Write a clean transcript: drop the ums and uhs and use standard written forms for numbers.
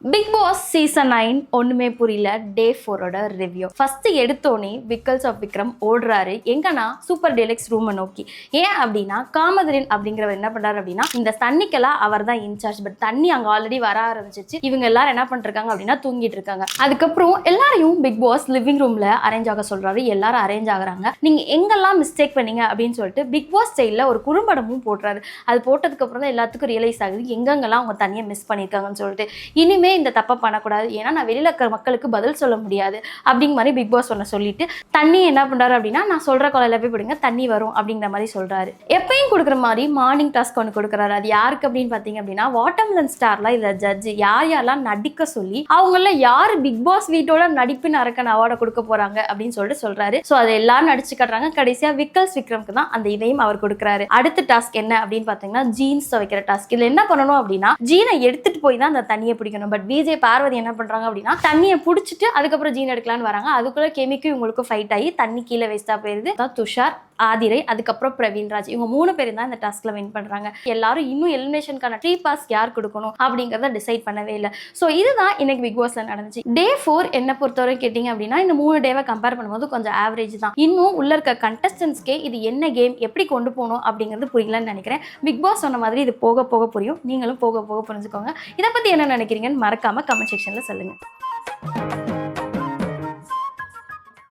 Big Boss season 9 ஒண்ணுமே புரியல டே 4ஓட review. First எடுத்தோனே விக்கல்ஸ் ஆஃப் விக்ரம் ஓடுறாரு எங்கன்னா சூப்பர் டீலக்ஸ் ரூமை நோக்கி. ஏன் அப்படின்னா காமதரன் அப்படிங்கிறவர் என்ன பண்றாரு அப்படின்னா இந்த தண்ணிக்கெல்லாம் அவர் தான் இன்சார்ஜ். பட் தண்ணி அங்க ஆல்ரெடி வர ஆரம்பிச்சிச்சு. இவங்க எல்லாரும் என்ன பண்ணிருக்காங்க அப்படின்னா தூங்கிட்டு இருக்காங்க. அதுக்கப்புறம் எல்லாரையும் பிக் பாஸ் லிவிங் ரூம்ல அரேஞ்ச் ஆக சொல்றாரு. எல்லாரும் அரேஞ்ச் ஆகுறாங்க. நீங்க எங்கெல்லாம் மிஸ்டேக் பண்ணீங்க அப்படின்னு சொல்லிட்டு பிக் பாஸ் ஸ்டைல்ல ஒரு குறும்படமும் போடுறாரு. அது போட்டதுக்கு அப்புறம் தான் எல்லாத்துக்கும் ரியலைஸ் ஆகுது எங்கெங்கெல்லாம் அவங்க தண்ணியை மிஸ் பண்ணிருக்காங்கன்னு சொல்லிட்டு. இனிமே இந்த தப்பை பண்ணக்கூடாது, ஏன்னா நான் வெளியில இருக்கிற மக்களுக்கு பதில் சொல்ல முடியாது அப்படிங்கிற மாதிரி பிக் பாஸ் சொல்லிட்டு தண்ணி என்ன பண்றாரு அப்படின்னா நான் சொல்ற கொலையில போய் பிடிங்க தண்ணி வரும் அப்படிங்கிற மாதிரி சொல்றாரு. எப்பயும் கொடுக்குற மாதிரி மார்னிங் டாஸ்க் ஒன்று கொடுக்குறாரு. அது யாருக்கு அப்படின்னு பார்த்தீங்க அப்படின்னா வாட்டர்மெலன் ஸ்டார்ல இதில் ஜட்ஜ் யாரெல்லாம் நடிக்க சொல்லி அவங்கள யாரு பிக் பாஸ் வீட்டோட நடிப்பின் அரக்கன் அவார்டை கொடுக்க போறாங்க அப்படின்னு சொல்றாரு. ஸோ அதை எல்லாரும் நடிச்சு கட்டுறாங்க. கடைசியா விக்கல்ஸ் விக்ரம்க்கு தான் அந்த இதையும் அவர் கொடுக்குறாரு. அடுத்த டாஸ்க் என்ன அப்படின்னு பார்த்தீங்கன்னா ஜீன்ஸ் துவைக்கிற டாஸ்க். இதுல என்ன பண்ணணும் அப்படின்னா ஜீனை எடுத்துட்டு போய் தான் அந்த தண்ணியை பிடிக்கணும். பட் விஜய் பார்வதி என்ன பண்றாங்க அப்படின்னா தண்ணியை பிடிச்சிட்டு அதுக்கப்புறம் ஜீன் எடுக்கலான்னு வராங்க. அதுக்குள்ள கெமிக்கும் இவங்களுக்கு ஃபைட் ஆகி தண்ணி கீழே வேஸ்டா போயிருது. துஷார், ஆதிரை, அதுக்கப்புறம் பிரவீன்ராஜ், இவங்க 3 பேரும் தான் இந்த டாஸ்க்ல வின் பண்றாங்க. எல்லாரும் இன்னும் எலிமினேஷனுக்கான ட்ரீ பாஸ் யார் கொடுக்கணும் அப்படிங்கறத டிசைட் பண்ணவே இல்லை. ஸோ இதுதான் இன்னைக்கு பிக் பாஸ்ல நடந்துச்சு. டே 4 என்ன பொறுத்தவரை கேட்டீங்க அப்படின்னா இந்த 3 டேவை கம்பேர் பண்ணும்போது கொஞ்சம் ஆவரேஜ் தான். இன்னும் உள்ள இருக்க கண்டஸ்டன்ஸ்க்கே இது என்ன கேம் எப்படி கொண்டு போகணும் அப்படிங்கிறது புரியலன்னு நினைக்கிறேன். பிக் பாஸ் சொன்ன மாதிரி இது போக போக புரியும். நீங்களும் போக போக புரிஞ்சுக்கோங்க. இதை பத்தி என்ன நினைக்கிறீங்கன்னு மறக்காம கமெண்ட் செக்ஷன்ல சொல்லுங்க.